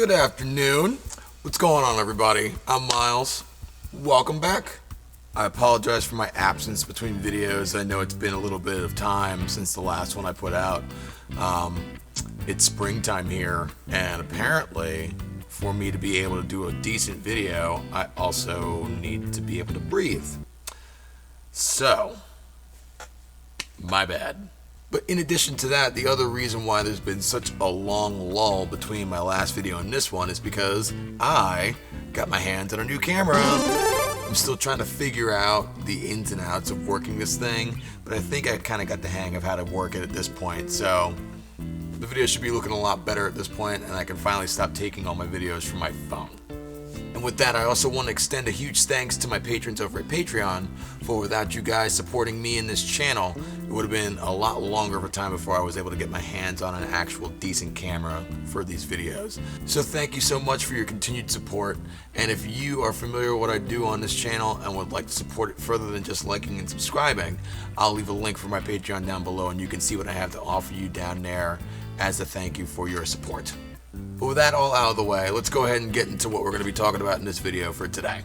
Good afternoon. What's going on, everybody? I'm Miles. Welcome back. I apologize for my absence between videos. I know it's been a little bit of time since the last one I put out. It's springtime here, and apparently for me to be able to do a decent video, I also need to be able to breathe. So, my bad. But in addition to that, the other reason why there's been such a long lull between my last video and this one is because I got my hands on a new camera. I'm still trying to figure out the ins and outs of working this thing, but I think I kind of got the hang of how to work it at this point. So the video should be looking a lot better at this point, and I can finally stop taking all my videos from my phone. And with that, I also want to extend a huge thanks to my patrons over at Patreon, for without you guys supporting me in this channel, it would have been a lot longer of a time before I was able to get my hands on an actual decent camera for these videos. So thank you so much for your continued support, and if you are familiar with what I do on this channel and would like to support it further than just liking and subscribing, I'll leave a link for my Patreon down below, and you can see what I have to offer you down there as a thank you for your support. But with that all out of the way, let's go ahead and get into what we're going to be talking about in this video for today.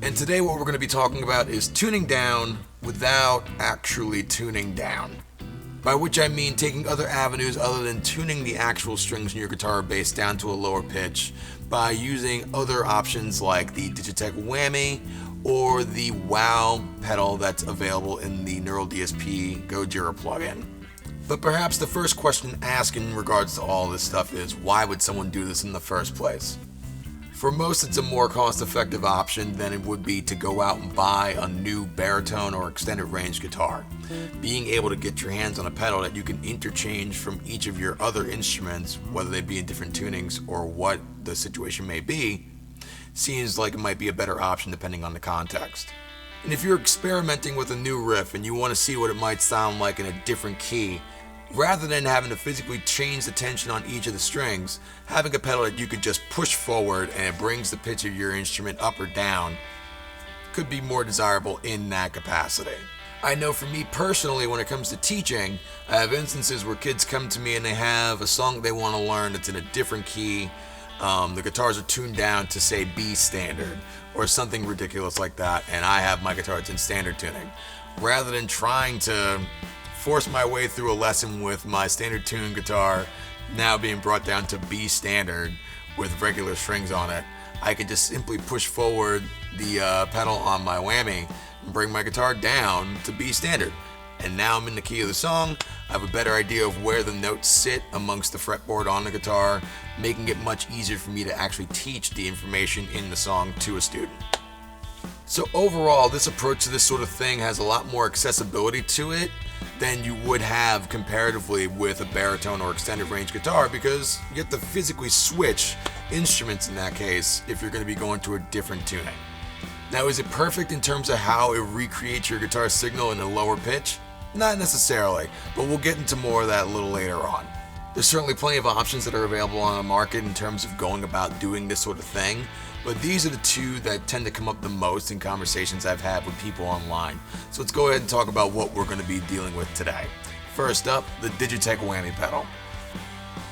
And today what we're going to be talking about is tuning down without actually tuning down. By which I mean taking other avenues other than tuning the actual strings in your guitar or bass down to a lower pitch by using other options like the Digitech Whammy or the Wow pedal that's available in the DSP Gojira plugin. But perhaps the first question asked in regards to all this stuff is, why would someone do this in the first place? For most, it's a more cost-effective option than it would be to go out and buy a new baritone or extended range guitar. Being able to get your hands on a pedal that you can interchange from each of your other instruments, whether they be in different tunings or what the situation may be, seems like it might be a better option depending on the context. And if you're experimenting with a new riff and you want to see what it might sound like in a different key, rather than having to physically change the tension on each of the strings, having a pedal that you could just push forward and it brings the pitch of your instrument up or down could be more desirable in that capacity. I know for me personally, when it comes to teaching, I have instances where kids come to me and they have a song they want to learn that's in a different key. The guitars are tuned down to say B standard or something ridiculous like that, and I have my guitar that's in standard tuning. Rather than trying to force my way through a lesson with my standard tuned guitar now being brought down to B standard with regular strings on it, I could just simply push forward the pedal on my whammy and bring my guitar down to B standard. And now I'm in the key of the song. I have a better idea of where the notes sit amongst the fretboard on the guitar, making it much easier for me to actually teach the information in the song to a student. So overall, this approach to this sort of thing has a lot more accessibility to it than you would have comparatively with a baritone or extended range guitar, because you have to physically switch instruments in that case if you're going to be going to a different tuning. Now, is it perfect in terms of how it recreates your guitar signal in a lower pitch? Not necessarily, but we'll get into more of that a little later on. There's certainly plenty of options that are available on the market in terms of going about doing this sort of thing, but these are the two that tend to come up the most in conversations I've had with people online. So let's go ahead and talk about what we're going to be dealing with today. First up, the Digitech Whammy pedal.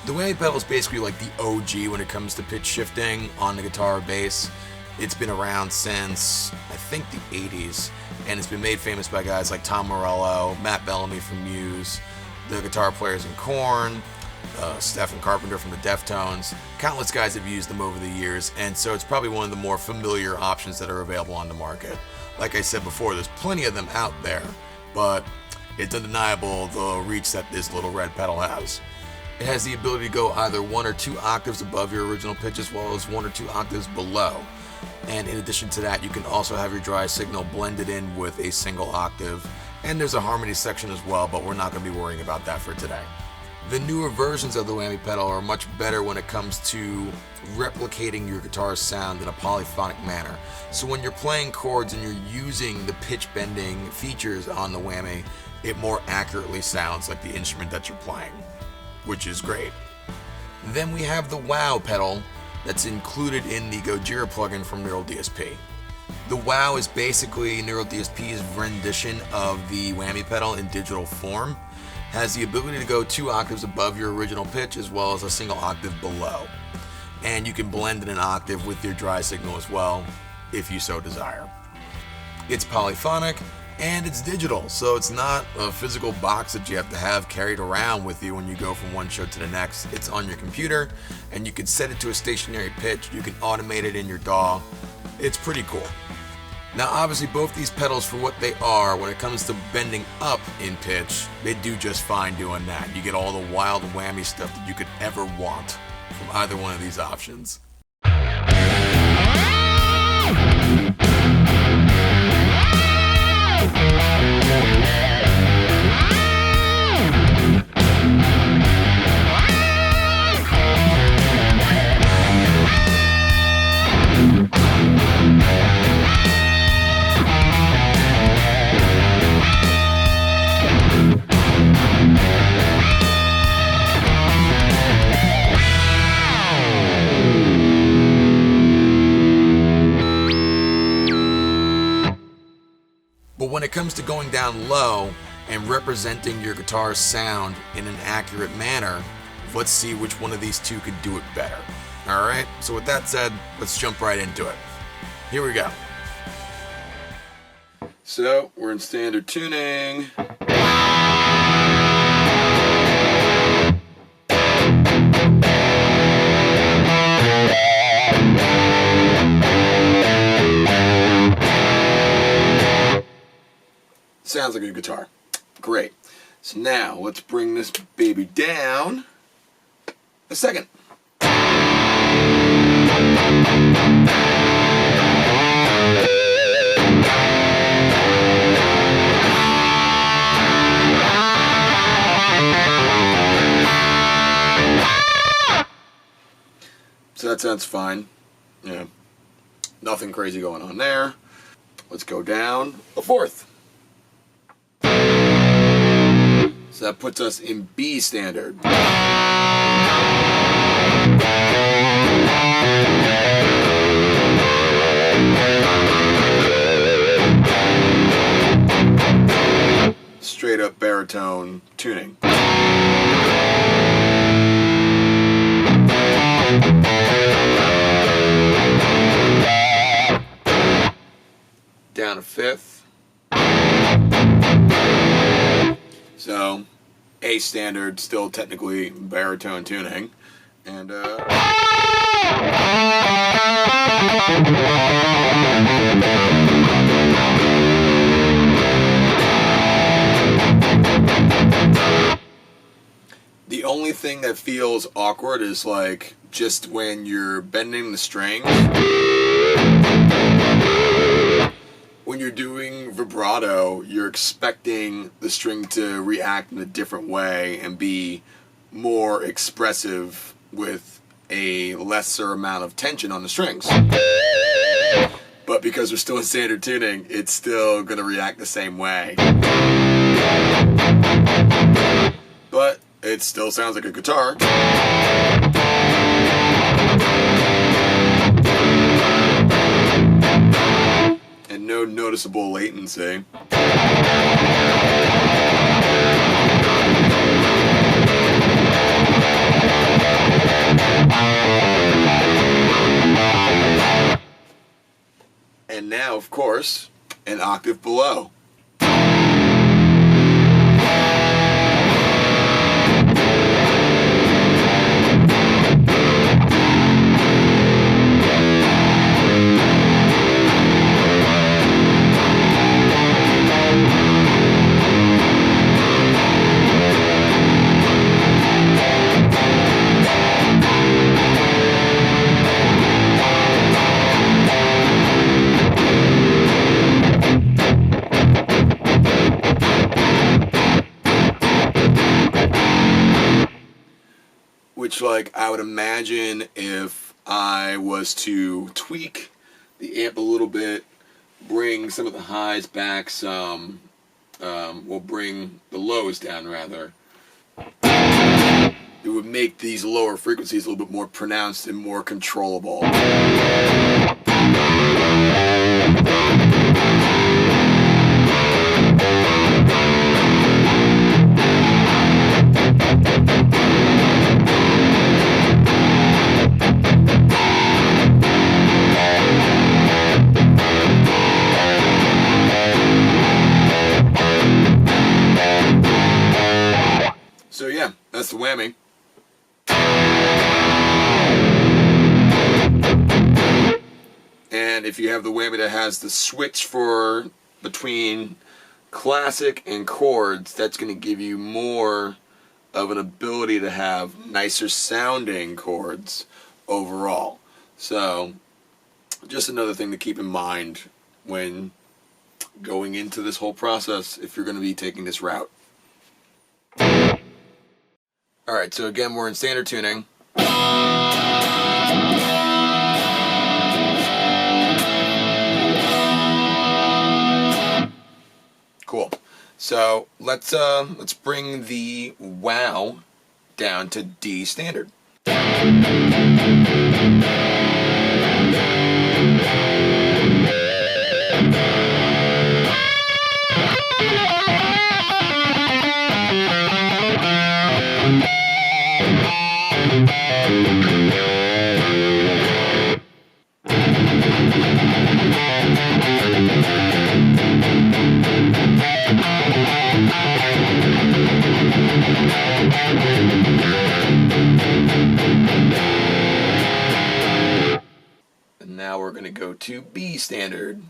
The Whammy pedal is basically like the OG when it comes to pitch shifting on the guitar or bass. It's been around since, I think, the 80s, and it's been made famous by guys like Tom Morello, Matt Bellamy from Muse, the guitar players in Korn, Stephen Carpenter from the Deftones. Countless guys have used them over the years, and so it's probably one of the more familiar options that are available on the market. Like I said before, there's plenty of them out there, but it's undeniable the reach that this little red pedal has. It has the ability to go either 1 or 2 octaves above your original pitch as well as 1 or 2 octaves below. And in addition to that, you can also have your dry signal blended in with a single octave, and there's a harmony section as well, but we're not going to be worrying about that for today. The newer versions of the Whammy pedal are much better when it comes to replicating your guitar's sound in a polyphonic manner. So when you're playing chords and you're using the pitch bending features on the Whammy, it more accurately sounds like the instrument that you're playing, which is great. Then we have the Wow pedal that's included in the Gojira plugin from DSP. The Wow is basically DSP's rendition of the Whammy pedal in digital form. Has the ability to go 2 octaves above your original pitch as well as a single octave below. and you can blend in an octave with your dry signal as well, if you so desire. It's polyphonic, and it's digital, so it's not a physical box that you have to have carried around with you when you go from one show to the next. It's on your computer, and you can set it to a stationary pitch. You can automate it in your DAW. It's pretty cool. Now, obviously, both these pedals, for what they are, when it comes to bending up in pitch, they do just fine doing that. You get all the wild whammy stuff that you could ever want from either one of these options. But when it comes to going down low and representing your guitar's sound in an accurate manner, let's see which one of these two could do it better. Alright, so with that said, let's jump right into it. Here we go. So, we're in standard tuning. Sounds like a guitar. Great. So now, let's bring this baby down a second. So that sounds fine. Yeah. Nothing crazy going on there. Let's go down a fourth. So that puts us in B standard. Straight up baritone tuning. Down a fifth. So, A standard, still technically baritone tuning, and the only thing that feels awkward is like just when you're bending the strings. When you're doing vibrato, you're expecting the string to react in a different way and be more expressive with a lesser amount of tension on the strings. But because we're still in standard tuning, it's still going to react the same way. But it still sounds like a guitar. And no noticeable latency. And now, of course, an octave below. Which, like, I would imagine if I was to tweak the amp a little bit, bring some of the highs back some, well, bring the lows down rather, it would make these lower frequencies a little bit more pronounced and more controllable. the Whammy. And if you have the Whammy that has the switch for between classic and chords, that's going to give you more of an ability to have nicer sounding chords overall. So just another thing to keep in mind when going into this whole process if you're going to be taking this route. Alright, so again we're in standard tuning. Cool. So let's bring the wow down to D standard. And now we're going to go to B standard.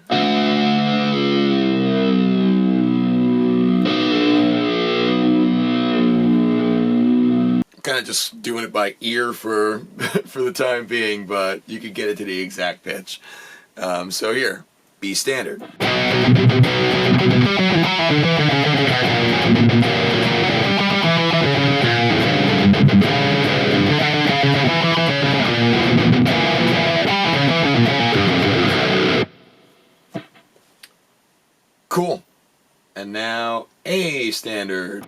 Kind of just doing it by ear for the time being, but you could get it to the exact pitch. So here, B standard. Cool. And now A standard.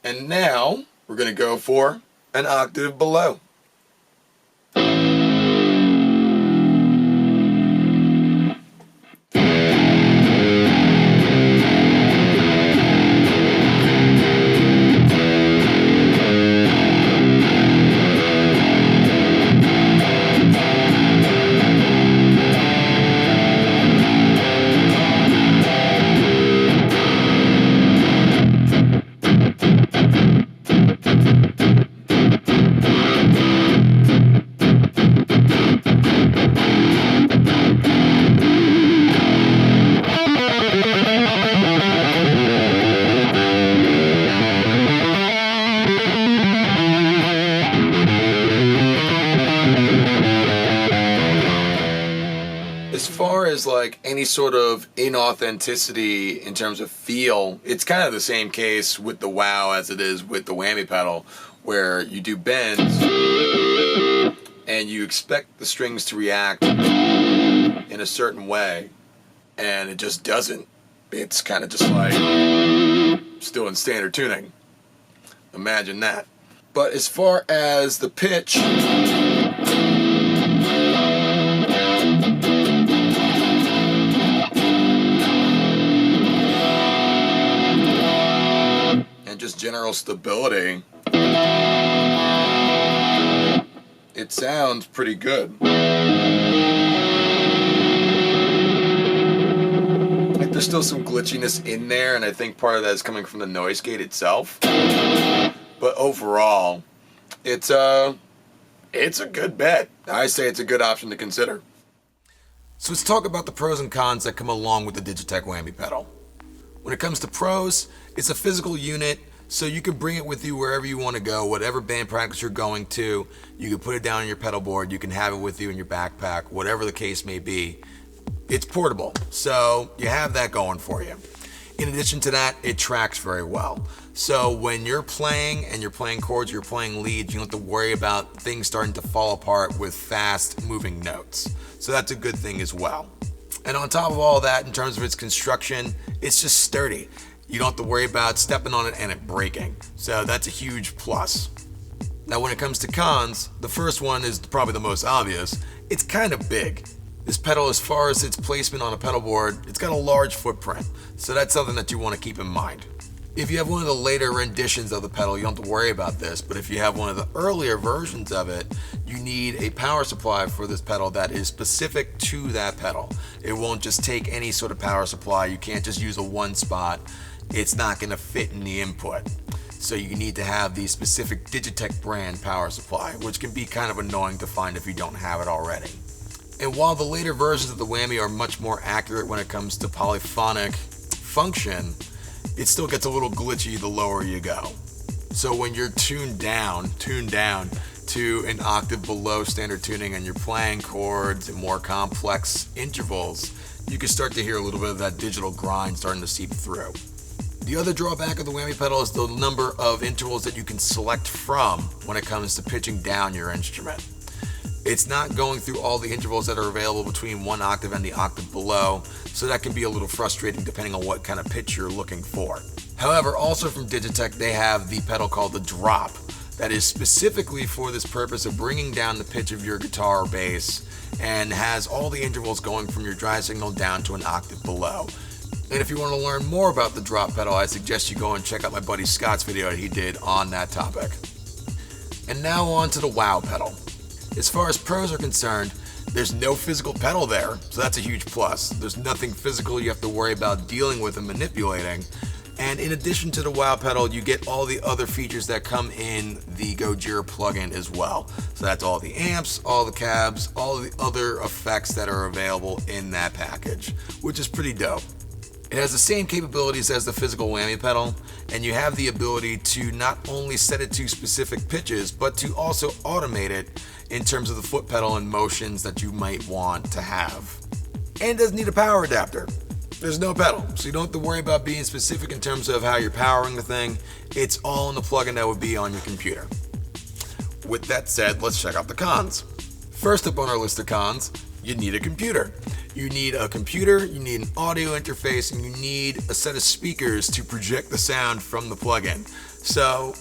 And now we're going to go for an octave below. As far as like any sort of inauthenticity in terms of feel, it's kind of the same case with the wow as it is with the whammy pedal, where you do bends and you expect the strings to react in a certain way, and it just doesn't. It's kind of just like still in standard tuning. Imagine that. But as far as the pitch, just general stability, it sounds pretty good. Like there's still some glitchiness in there, and I think part of that is coming from the noise gate itself. But overall, it's a good bet. I say it's a good option to consider. So let's talk about the pros and cons that come along with the Digitech Whammy pedal. When it comes to pros, it's a physical unit, so you can bring it with you wherever you want to go, whatever band practice you're going to. You can put it down on your pedal board, you can have it with you in your backpack, whatever the case may be. It's portable, so you have that going for you. In addition to that, it tracks very well. So when you're playing and you're playing chords, you're playing leads, you don't have to worry about things starting to fall apart with fast moving notes. So that's a good thing as well. And on top of all that, in terms of its construction, it's just sturdy. You don't have to worry about stepping on it and it breaking. So that's a huge plus. Now when it comes to cons, the first one is probably the most obvious. It's kind of big. This pedal, as far as its placement on a pedal board, it's got a large footprint, so that's something that you want to keep in mind. If you have one of the later renditions of the pedal, you don't have to worry about this, but if you have one of the earlier versions of it, you need a power supply for this pedal that is specific to that pedal. It won't just take any sort of power supply. You can't just use a one spot. It's not going to fit in the input. So you need to have the specific Digitech brand power supply, which can be kind of annoying to find if you don't have it already. And while the later versions of the Whammy are much more accurate when it comes to polyphonic function, it still gets a little glitchy the lower you go. So when you're tuned down to an octave below standard tuning and you're playing chords and more complex intervals, you can start to hear a little bit of that digital grind starting to seep through. The other drawback of the Whammy pedal is the number of intervals that you can select from when it comes to pitching down your instrument. It's not going through all the intervals that are available between one octave and the octave below, so that can be a little frustrating depending on what kind of pitch you're looking for. However, also from Digitech, they have the pedal called the Drop that is specifically for this purpose of bringing down the pitch of your guitar or bass and has all the intervals going from your dry signal down to an octave below. And if you want to learn more about the Drop pedal, I suggest you go and check out my buddy Scott's video that he did on that topic. And now on to the Wow pedal. As far as pros are concerned, there's no physical pedal there, so that's a huge plus. There's nothing physical you have to worry about dealing with and manipulating. And in addition to the Wow pedal, you get all the other features that come in the Gojira plugin as well. So that's all the amps, all the cabs, all the other effects that are available in that package, which is pretty dope. It has the same capabilities as the physical Whammy pedal, and you have the ability to not only set it to specific pitches, but to also automate it in terms of the foot pedal and motions that you might want to have. And it doesn't need a power adapter. There's no pedal, so you don't have to worry about being specific in terms of how you're powering the thing. It's all in the plugin that would be on your computer. With that said, let's check out the cons. First up on our list of cons, you need a computer. You need a computer, you need an audio interface, and you need a set of speakers to project the sound from the plugin. So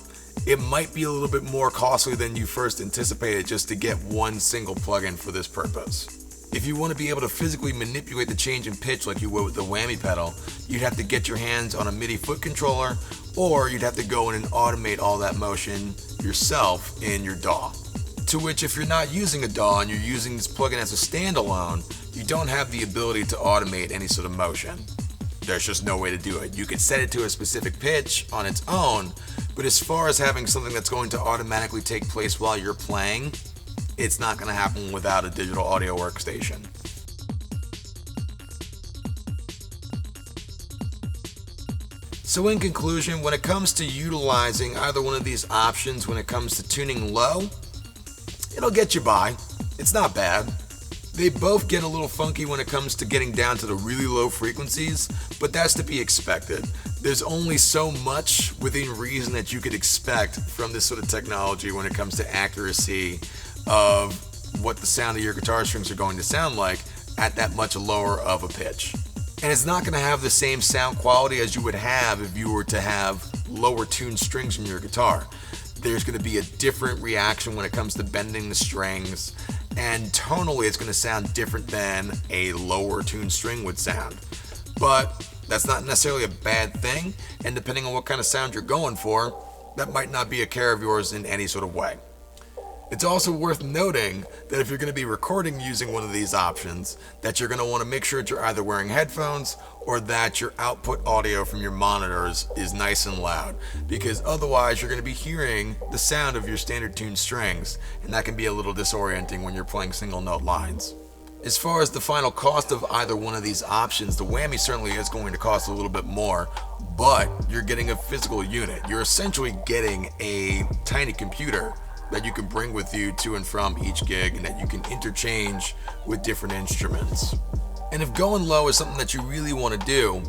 it might be a little bit more costly than you first anticipated just to get one single plugin for this purpose. If you want to be able to physically manipulate the change in pitch like you would with the Whammy pedal, you'd have to get your hands on a MIDI foot controller, or you'd have to go in and automate all that motion yourself in your DAW. To which, if you're not using a DAW and you're using this plugin as a standalone, you don't have the ability to automate any sort of motion. There's just no way to do it. You could set it to a specific pitch on its own, but as far as having something that's going to automatically take place while you're playing, it's not going to happen without a digital audio workstation. So in conclusion, when it comes to utilizing either one of these options when it comes to tuning low, it'll get you by. It's not bad. They both get a little funky when it comes to getting down to the really low frequencies, but that's to be expected. There's only so much within reason that you could expect from this sort of technology when it comes to accuracy of what the sound of your guitar strings are going to sound like at that much lower of a pitch. And it's not going to have the same sound quality as you would have if you were to have lower tuned strings in your guitar. There's going to be a different reaction when it comes to bending the strings, and tonally it's going to sound different than a lower tuned string would sound. But that's not necessarily a bad thing, and depending on what kind of sound you're going for, that might not be a care of yours in any sort of way. It's also worth noting that if you're going to be recording using one of these options, that you're going to want to make sure that you're either wearing headphones or that your output audio from your monitors is nice and loud, because otherwise you're going to be hearing the sound of your standard tuned strings, and that can be a little disorienting when you're playing single note lines. As far as the final cost of either one of these options, the Whammy certainly is going to cost a little bit more, but you're getting a physical unit. You're essentially getting a tiny computer that you can bring with you to and from each gig, and that you can interchange with different instruments. And if going low is something that you really want to do,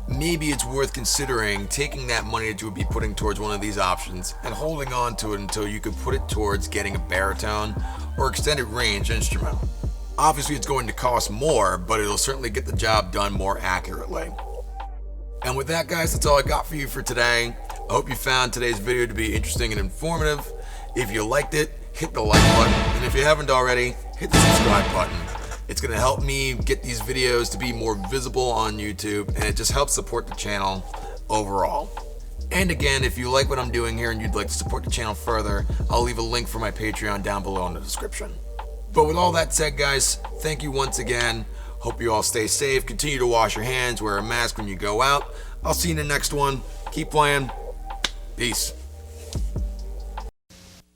maybe it's worth considering taking that money that you would be putting towards one of these options and holding on to it until you could put it towards getting a baritone or extended range instrument. Obviously it's going to cost more, but it'll certainly get the job done more accurately. And with that, guys, that's all I got for you for today. I hope you found today's video to be interesting and informative. If you liked it, hit the like button, and if you haven't already, hit the subscribe button. It's going to help me get these videos to be more visible on YouTube, and it just helps support the channel overall. And again, if you like what I'm doing here and you'd like to support the channel further, I'll leave a link for my Patreon down below in the description. But with all that said, guys, thank you once again. Hope you all stay safe. Continue to wash your hands, wear a mask when you go out. I'll see you in the next one. Keep playing. Peace.